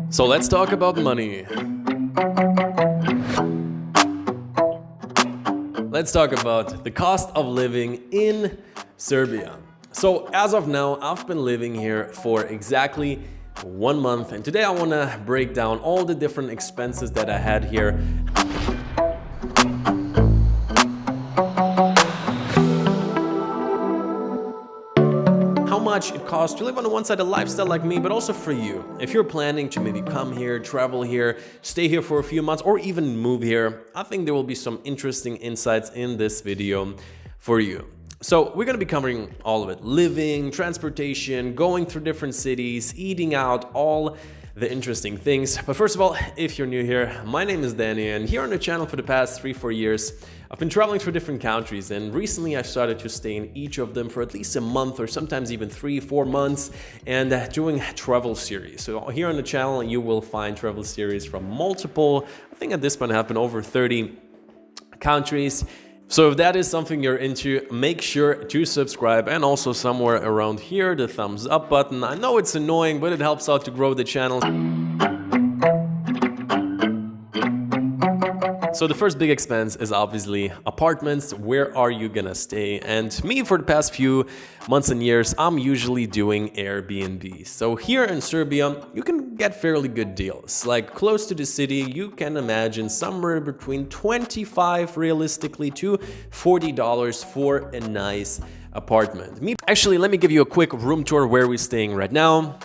So let's talk about money. Let's talk about the cost of living in Serbia. So as of now, I've been living here for exactly 1 month, and today I want to break down all the different expenses that I had here. How much it costs to live on the one side a lifestyle like me, but also for you. If you're planning to maybe come here, travel here, stay here for a few months, or even move here, I think there will be some interesting insights in this video for you. So we're going to be covering all of it: living, transportation, going through different cities, eating out, all the interesting things. But first of all, if you're new here, my name is Danny, and here on the channel for the past 3-4 years, I've been traveling through different countries, and recently I started to stay in each of them for at least a month, or sometimes even 3-4 months, and doing travel series. So here on the channel, you will find travel series from multiple, I think at this point have been over 30 countries. So if that is something you're into, make sure to subscribe, and also somewhere around here, the thumbs up button. I know it's annoying, but it helps out to grow the channel. So the first big expense is obviously apartments. Where are you gonna stay? And me, for the past few months and years, I'm usually doing Airbnb. So here in Serbia, you can get fairly good deals. Like close to the city, you can imagine somewhere between $25 realistically to $40 for a nice apartment. Actually, let me give you a quick room tour where we're staying right now.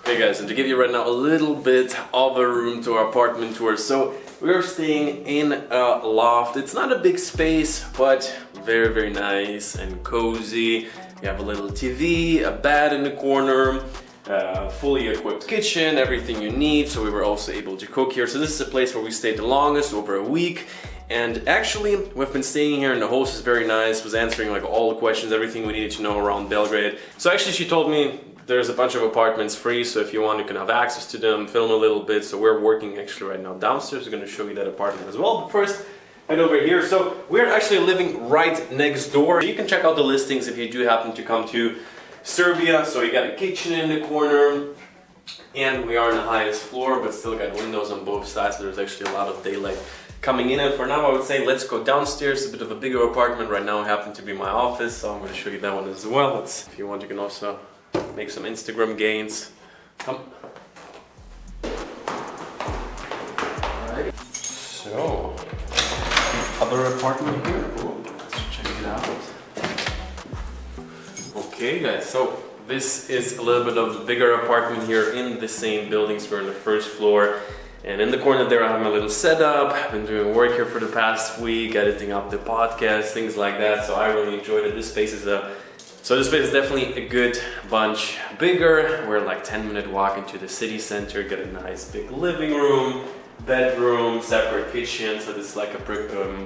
Hey guys, and to give you right now a little bit of a room tour, apartment tour. So we're staying in a loft. It's not a big space, but very, very nice and cozy. You have a little TV, a bed in the corner, fully equipped kitchen, everything you need. So we were also able to cook here. So this is a place where we stayed the longest, over a week. And actually, we've been staying here, and the host is very nice, was answering like all the questions, everything we needed to know around Belgrade. So actually she told me there's a bunch of apartments free, so if you want, you can have access to them, film a little bit. So we're working actually right now downstairs. We're going to show you that apartment as well. But first, head over here. So we're actually living right next door. You can check out the listings if you do happen to come to Serbia. So you got a kitchen in the corner, and we are on the highest floor, but still got windows on both sides. So there's actually a lot of daylight coming in. And for now, I would say let's go downstairs. A bit of a bigger apartment. Right now, it happened to be my office, so I'm going to show you that one as well. If you want, you can also make some Instagram gains. Come. Alright. So, other apartment here. Ooh, let's check it out. Okay, guys. So this is a little bit of a bigger apartment here in the same buildings. We're on the first floor, and in the corner there I have my little setup. I've been doing work here for the past week, editing up the podcast, things like that. So I really enjoyed it. This space is definitely a good bunch bigger. We're like 10-minute walk into the city center, get a nice big living room, bedroom, separate kitchen. So this is like a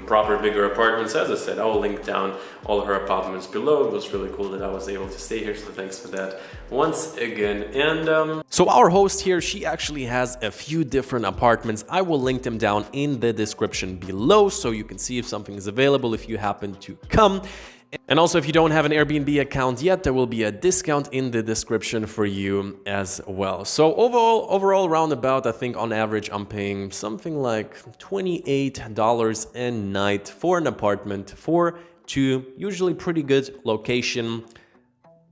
proper bigger apartment. So as I said, I will link down all her apartments below. It was really cool that I was able to stay here, so thanks for that once again. And so our host here, she actually has a few different apartments. I will link them down in the description below, so you can see if something is available if you happen to come. And also, if you don't have an Airbnb account yet, there will be a discount in the description for you as well. So overall roundabout, I think on average, I'm paying something like $28 a night for an apartment for two, usually pretty good location.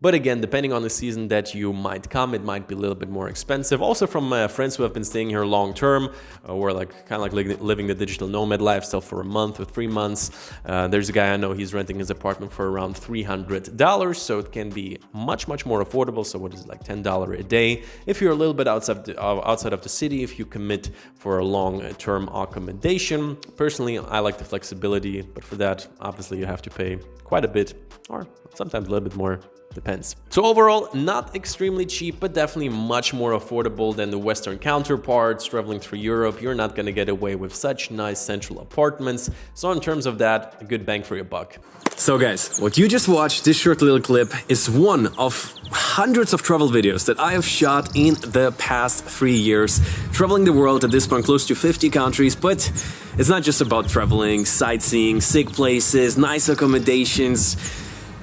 But again, depending on the season that you might come, it might be a little bit more expensive. Also from friends who have been staying here long term, or kind of like living the digital nomad lifestyle for a month or 3 months. There's a guy I know, he's renting his apartment for around $300, so it can be much more affordable. So what is it, like $10 a day? If you're a little bit outside of the city, if you commit for a long-term accommodation. Personally, I like the flexibility, but for that, obviously you have to pay quite a bit, or sometimes a little bit more. Depends. So overall, not extremely cheap, but definitely much more affordable than the Western counterparts. Traveling through Europe, you're not gonna get away with such nice central apartments. So in terms of that, a good bang for your buck. So guys, what you just watched, this short little clip, is one of hundreds of travel videos that I have shot in the past 3 years, traveling the world at this point close to 50 countries, but it's not just about traveling, sightseeing, sick places, nice accommodations.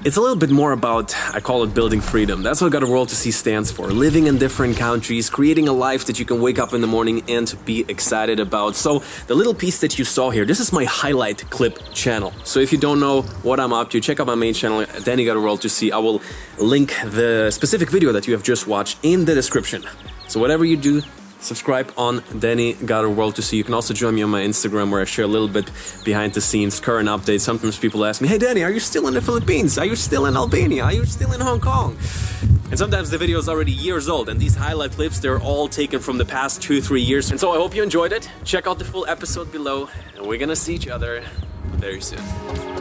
It's a little bit more about, I call it building freedom. That's what Got a World to See stands for. Living in different countries, creating a life that you can wake up in the morning and be excited about. So the little piece that you saw here, this is my highlight clip channel. So if you don't know what I'm up to, check out my main channel, Danny Got a World to See. I will link the specific video that you have just watched in the description. So whatever you do, subscribe on Danny Got a World to See. You can also join me on my Instagram where I share a little bit behind the scenes, current updates. Sometimes people ask me, hey Danny, are you still in the Philippines? Are you still in Albania? Are you still in Hong Kong? And sometimes the video is already years old, and these highlight clips, they're all taken from the past 2-3 years. And so I hope you enjoyed it. Check out the full episode below, and we're gonna see each other very soon.